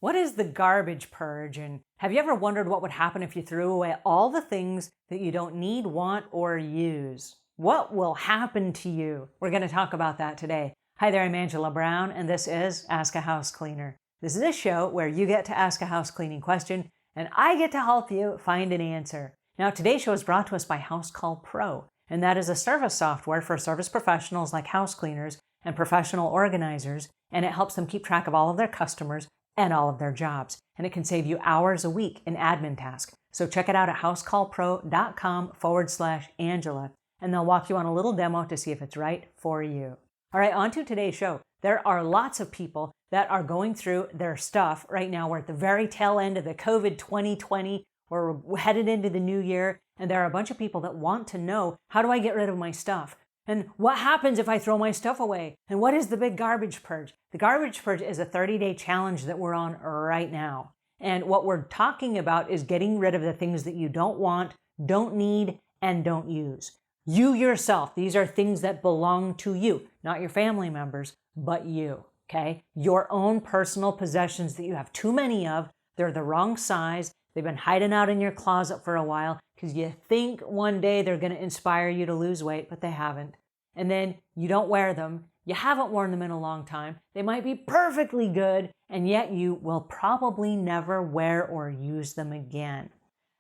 What is the garbage purge? And have you ever wondered what would happen if you threw away all the things that you don't need, want, or use? What will happen to you? We're going to talk about that today. Hi there, I'm Angela Brown, and this is Ask a House Cleaner. This is a show where you get to ask a house cleaning question, and I get to help you find an answer. Now, today's show is brought to us by House Call Pro, and that is a service software for service professionals like house cleaners and professional organizers, and it helps them keep track of all of their customers and all of their jobs. And it can save you hours a week in admin tasks. So check it out at housecallpro.com/Angela, and they'll walk you on a little demo to see if it's right for you. All right, on to today's show. There are lots of people that are going through their stuff right now. We're at the very tail end of the COVID 2020. We're headed into the new year, and there are a bunch of people that want to know, how do I get rid of my stuff? And what happens if I throw my stuff away? And what is the big garbage purge? The garbage purge is a 30-day challenge that we're on right now. And what we're talking about is getting rid of the things that you don't want, don't need, and don't use. You yourself, these are things that belong to you, not your family members, but you, okay? Your own personal possessions that you have too many of. They're the wrong size. They've been hiding out in your closet for a while because you think one day they're going to inspire you to lose weight, but they haven't. And then you don't wear them. You haven't worn them in a long time. They might be perfectly good, and yet you will probably never wear or use them again.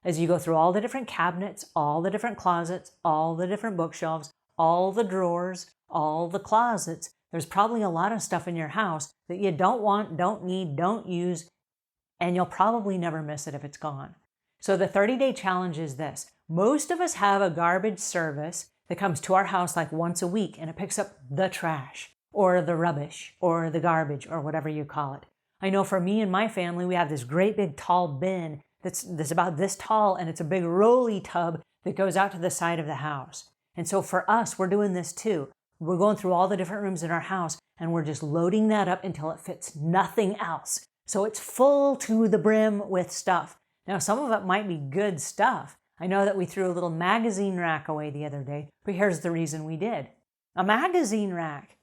As you go through all the different cabinets, all the different closets, all the different bookshelves, all the drawers, all the closets, there's probably a lot of stuff in your house that you don't want, don't need, don't use, and you'll probably never miss it if it's gone. So the 30-day challenge is this. Most of us have a garbage service that comes to our house like once a week, and it picks up the trash or the rubbish or the garbage or whatever you call it. I know for me and my family, we have this great big tall bin that's about this tall, and it's a big rolly tub that goes out to the side of the house. And so for us, we're doing this too. We're going through all the different rooms in our house, and we're just loading that up until it fits nothing else. So it's full to the brim with stuff. Now, some of it might be good stuff. I know that we threw a little magazine rack away the other day, but here's the reason we did. A magazine rack.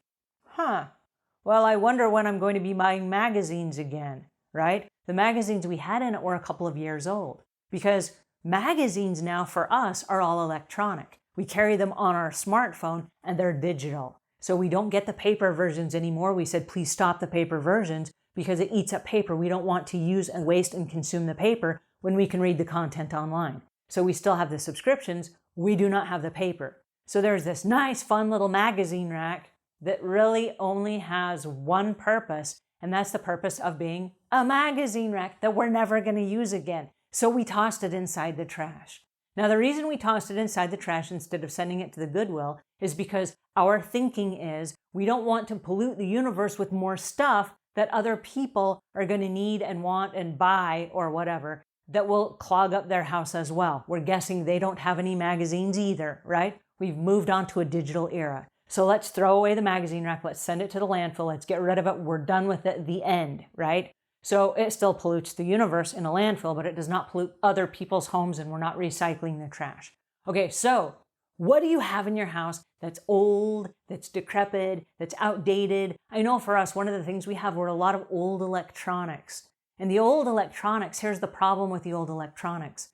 Well, I wonder when I'm going to be buying magazines again, right? The magazines we had in it were a couple of years old, because magazines now for us are all electronic. We carry them on our smartphone and they're digital. So we don't get the paper versions anymore. We said, please stop the paper versions because it eats up paper. We don't want to use and waste and consume the paper when we can read the content online. So we still have the subscriptions. We do not have the paper. So there's this nice, fun little magazine rack that really only has one purpose, and that's the purpose of being a magazine rack that we're never going to use again. So we tossed it inside the trash. Now, the reason we tossed it inside the trash instead of sending it to the Goodwill is because our thinking is we don't want to pollute the universe with more stuff that other people are going to need and want and buy or whatever that will clog up their house as well. We're guessing they don't have any magazines either, right? We've moved on to a digital era. So let's throw away the magazine rack. Let's send it to the landfill. Let's get rid of it. We're done with it. The end, right? So it still pollutes the universe in a landfill, but it does not pollute other people's homes, and we're not recycling the trash. Okay, so what do you have in your house that's old, that's decrepit, that's outdated? I know for us, one of the things we have were a lot of old electronics. And the old electronics, here's the problem with the old electronics.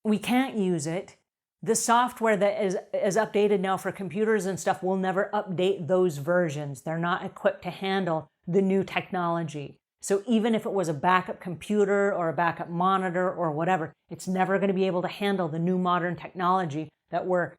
We can't use it. The software that is updated now for computers and stuff will never update those versions. They're not equipped to handle the new technology. So even if it was a backup computer or a backup monitor or whatever, it's never going to be able to handle the new modern technology that we're,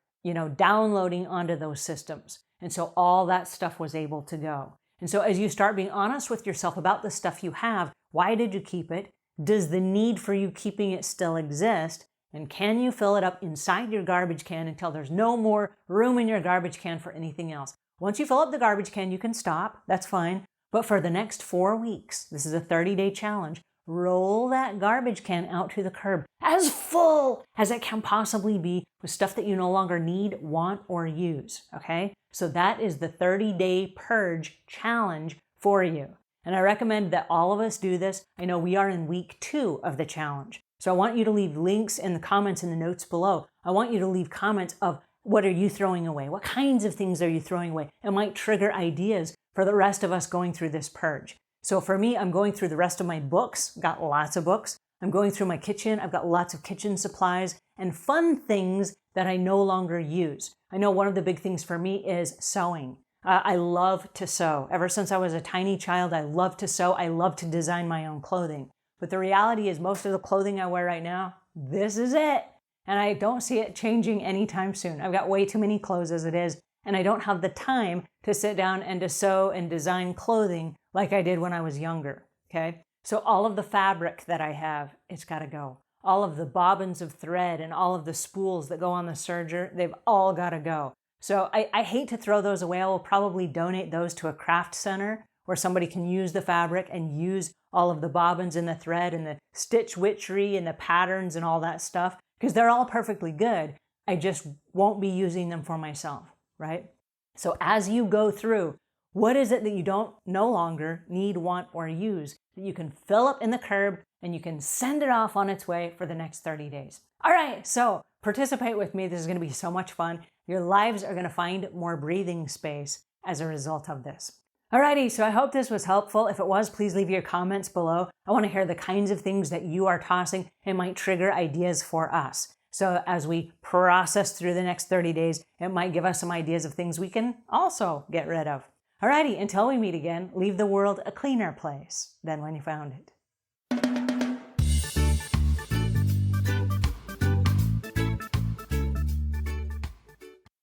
downloading onto those systems. And so all that stuff was able to go. And so as you start being honest with yourself about the stuff you have, why did you keep it? Does the need for you keeping it still exist? And can you fill it up inside your garbage can until there's no more room in your garbage can for anything else? Once you fill up the garbage can, you can stop. That's fine. But for the next 4 weeks, this is a 30-day challenge, roll that garbage can out to the curb as full as it can possibly be with stuff that you no longer need, want, or use, okay? So that is the 30-day purge challenge for you. And I recommend that all of us do this. I know we are in week 2 of the challenge. So I want you to leave links in the comments in the notes below. I want you to leave comments of what are you throwing away? What kinds of things are you throwing away? It might trigger ideas for the rest of us going through this purge. So for me, I'm going through the rest of my books, got lots of books. I'm going through my kitchen. I've got lots of kitchen supplies and fun things that I no longer use. I know one of the big things for me is sewing. I love to sew. Ever since I was a tiny child, I love to sew. I love to design my own clothing. But the reality is most of the clothing I wear right now, this is it. And I don't see it changing anytime soon. I've got way too many clothes as it is, and I don't have the time to sit down and to sew and design clothing like I did when I was younger, okay? So all of the fabric that I have, it's gotta go. All of the bobbins of thread and all of the spools that go on the serger, they've all gotta go. So I hate to throw those away. I will probably donate those to a craft center where somebody can use the fabric and use all of the bobbins and the thread and the stitch witchery and the patterns and all that stuff, because they're all perfectly good. I just won't be using them for myself, right? So as you go through, what is it that you don't no longer need, want, or use that you can fill up in the curb and you can send it off on its way for the next 30 days? All right, so participate with me. This is going to be so much fun. Your lives are going to find more breathing space as a result of this. Alrighty, so I hope this was helpful. If it was, please leave your comments below. I want to hear the kinds of things that you are tossing. It might trigger ideas for us. So as we process through the next 30 days, it might give us some ideas of things we can also get rid of. Alrighty, until we meet again, leave the world a cleaner place than when you found it.